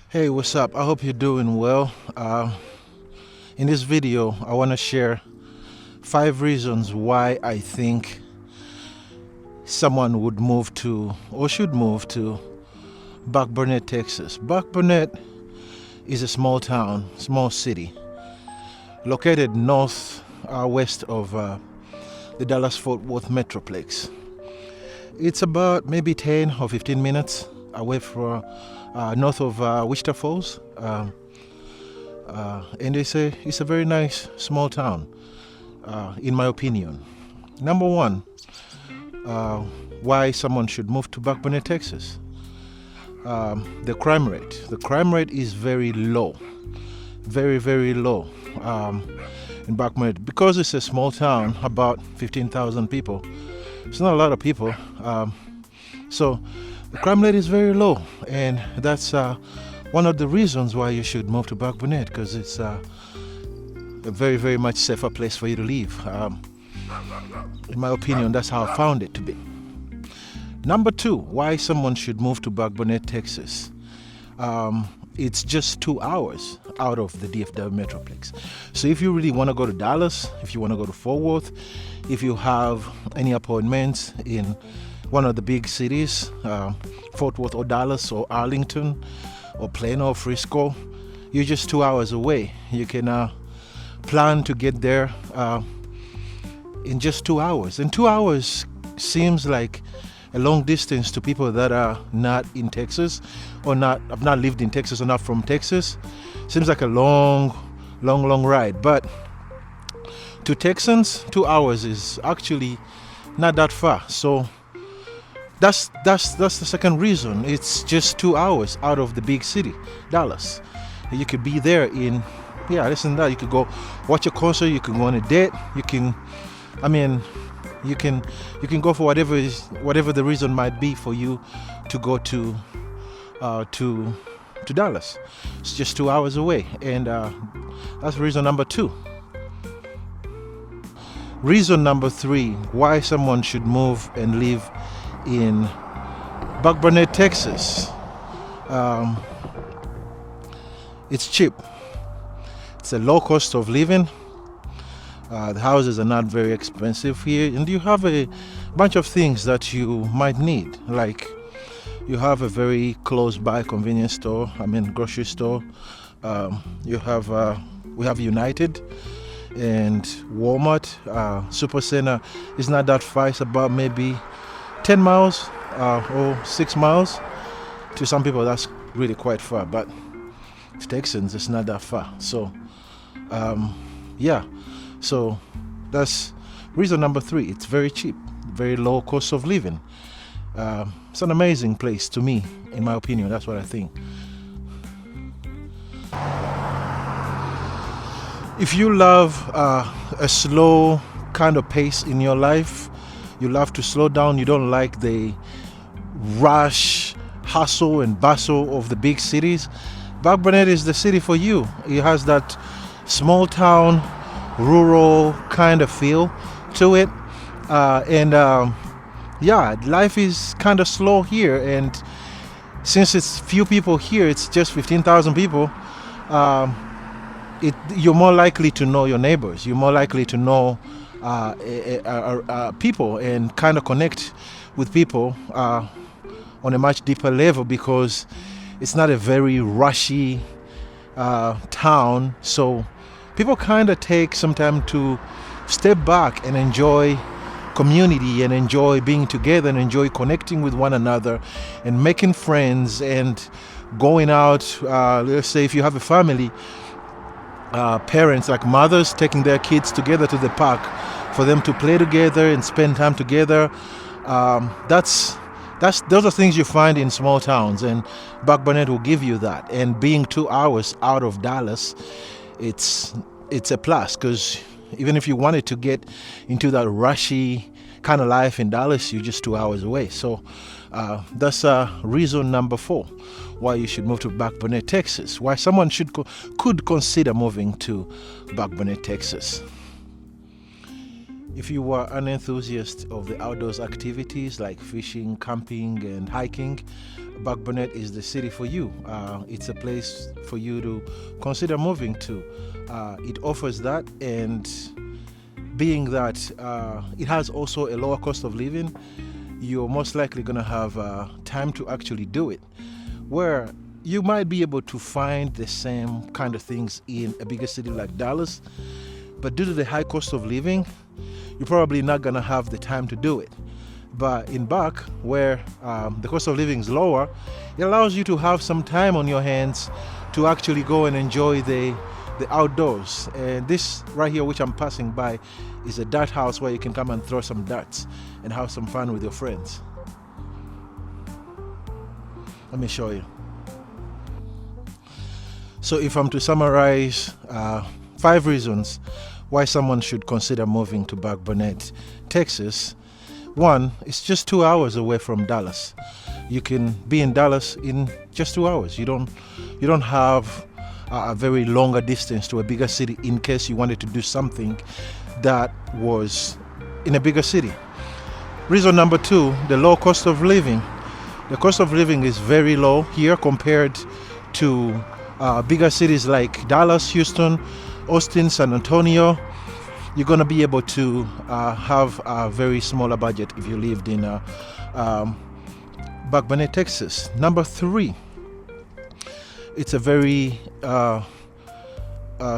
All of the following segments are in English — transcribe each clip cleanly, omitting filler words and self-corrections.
Hey, what's up? I hope you're doing well. In this video, I want to share 5 reasons why I think someone would move to or should move to Burkburnett, Texas. Burkburnett is a small town, small city, located north west of the Dallas-Fort Worth Metroplex. It's about maybe 10 or 15 minutes away from north of Wichita Falls, and it's a very nice small town, in my opinion. Number one, why someone should move to Burkburnett, Texas. The crime rate. The crime rate is very low, very very low in Burkburnett because it's a small town, about 15,000 people. It's not a lot of people, so the crime rate is very low, and that's one of the reasons why you should move to Burkburnett, because it's a very, very much safer place for you to live. In my opinion, that's how I found it to be. Number two, why someone should move to Burkburnett, Texas. It's just 2 hours out of the DFW Metroplex. So if you really want to go to Dallas, if you want to go to Fort Worth, if you have any appointments in one of the big cities, Fort Worth or Dallas or Arlington or Plano or Frisco, you're just 2 hours away. You can plan to get there in just 2 hours. And 2 hours seems like a long distance to people that are not in Texas or have not lived in Texas or not from Texas. Seems like a long ride. But to Texans, 2 hours is actually not that far. So that's the second reason. It's just 2 hours out of the big city, Dallas. You could be there in less than that. You could go watch a concert. You could go on a date. You can go for whatever the reason might be for you to go to Dallas. It's just 2 hours away, and that's reason number two. Reason number three, why someone should move and live in Burkburnett, Texas. It's cheap. It's a low cost of living. The houses are not very expensive here, and you have a bunch of things that you might need. Like you have a very close by convenience store, grocery store. We have United and Walmart. Supercenter is not that far. It's about maybe 10 miles or 6 miles. To some people that's really quite far, but to Texans it's not that far. So so that's reason number three. It's very cheap, very low cost of living. It's an amazing place to me, in my opinion. That's what I think. If you love a slow kind of pace in your life, you love to slow down, you don't like the rush, hustle and bustle of the big cities, Burkburnett is the city for you. It has that small town, rural kind of feel to it, life is kind of slow here, and since it's few people here, it's just 15,000 people. You're more likely to know your neighbors. You're more likely to know people and kind of connect with people on a much deeper level, because it's not a very rushy town. So people kind of take some time to step back and enjoy community and enjoy being together and enjoy connecting with one another and making friends and going out. Let's say if you have a family, parents like mothers taking their kids together to the park for them to play together and spend time together. Those are things you find in small towns, and Burkburnett will give you that. And being 2 hours out of Dallas, it's a plus, because even if you wanted to get into that rushy kind of life in Dallas, you're just 2 hours away. So that's reason number four why you should move to Burkburnett, Texas. Why someone could consider moving to Burkburnett, Texas. If you are an enthusiast of the outdoors activities like fishing, camping, and hiking, Burkburnett is the city for you. It's a place for you to consider moving to. It offers that, and being that it has also a lower cost of living, you're most likely going to have time to actually do it. Where you might be able to find the same kind of things in a bigger city like Dallas, but due to the high cost of living, you're probably not going to have the time to do it. But in Buck, where the cost of living is lower, it allows you to have some time on your hands to actually go and enjoy the outdoors. And this right here, which I'm passing by, is a dart house where you can come and throw some darts and have some fun with your friends. Let me show you. So if I'm to summarize 5 reasons why someone should consider moving to Burkburnett, Texas. 1, it's just 2 hours away from Dallas. You can be in Dallas in just 2 hours. You don't have a very longer distance to a bigger city in case you wanted to do something that was in a bigger city. Reason number 2, the low cost of living. The cost of living is very low here compared to bigger cities like Dallas, Houston, Austin, San Antonio. You're going to be able to have a very smaller budget if you lived in Burkburnett, Texas. Number 3, it's a very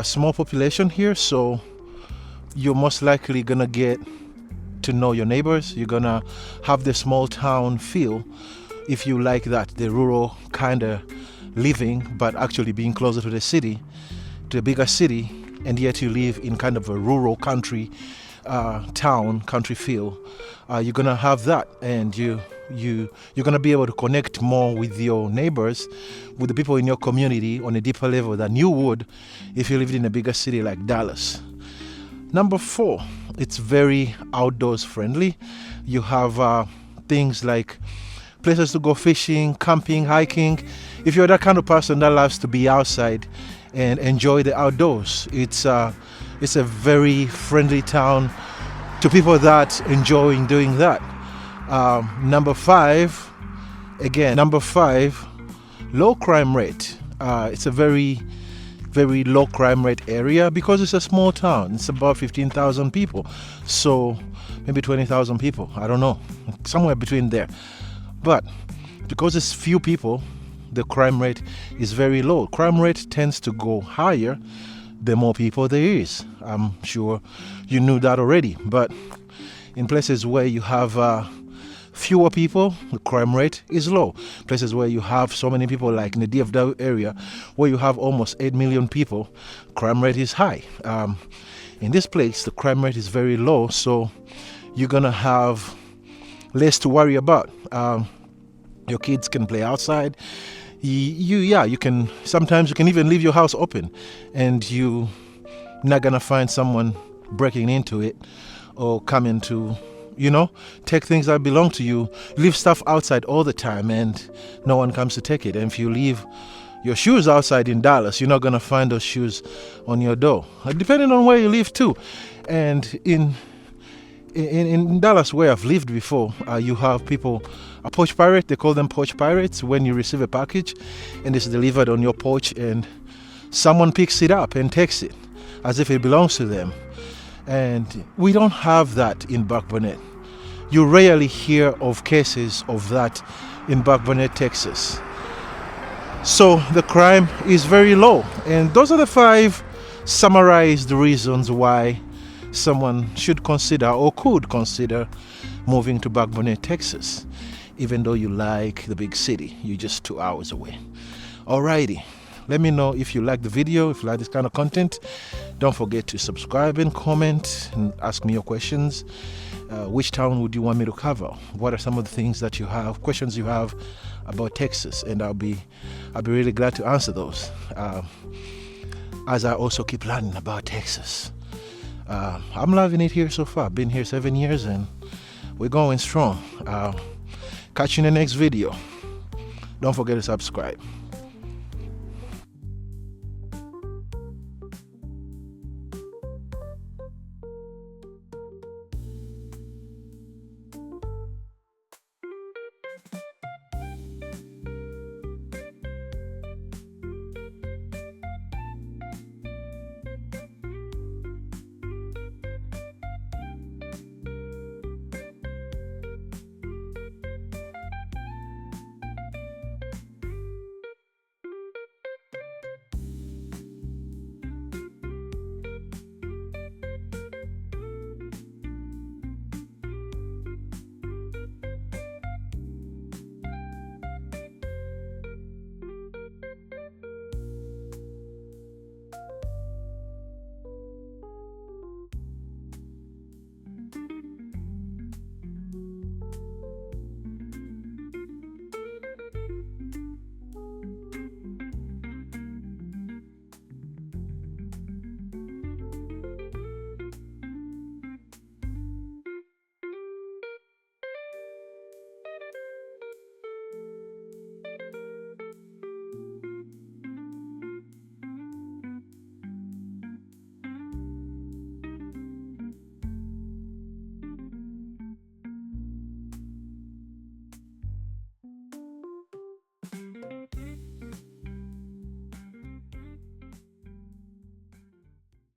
small population here, so you're most likely going to get to know your neighbors. You're going to have the small town feel, if you like that, the rural kind of living, but actually being closer to the city, to a bigger city, and yet you live in kind of a rural country town, country feel. You're gonna have that, and you're gonna be able to connect more with your neighbors, with the people in your community on a deeper level than you would if you lived in a bigger city like Dallas. Number 4, it's very outdoors friendly. You have things like places to go fishing, camping, hiking. If you're that kind of person that loves to be outside and enjoy the outdoors, it's a very friendly town to people that enjoy doing that. Number 5, low crime rate. It's a very, very low crime rate area because it's a small town. It's about 15,000 people, so maybe 20,000 people, I don't know, somewhere between there. But because it's few people, the crime rate is very low. Crime rate tends to go higher the more people there is. I'm sure you knew that already. But in places where you have fewer people, the crime rate is low. Places where you have so many people, like in the DFW area, where you have almost 8 million people, crime rate is high. In this place, the crime rate is very low, so you're gonna have less to worry about. Your kids can play outside. You can sometimes even leave your house open, and you're not gonna find someone breaking into it or coming to, take things that belong to you. Leave stuff outside all the time, and no one comes to take it. And if you leave your shoes outside in Dallas, you're not gonna find those shoes on your door, depending on where you live too. And in Dallas, where I've lived before, you have people, a porch pirate, they call them porch pirates, when you receive a package and it's delivered on your porch and someone picks it up and takes it as if it belongs to them. And we don't have that in Burkburnett. You rarely hear of cases of that in Burkburnett, Texas. So the crime is very low. And those are the 5 summarized reasons why someone should consider or could consider moving to Burkburnett, Texas. Even though you like the big city, you're just 2 hours away. Alrighty, let me know if you like the video, if you like this kind of content. Don't forget to subscribe and comment and ask me your questions. Which town would you want me to cover? What are some of the things that you have, questions you have about Texas? And I'll be really glad to answer those. As I also keep learning about Texas. I'm loving it here so far. Been here 7 years and we're going strong. Catch you in the next video. Don't forget to subscribe.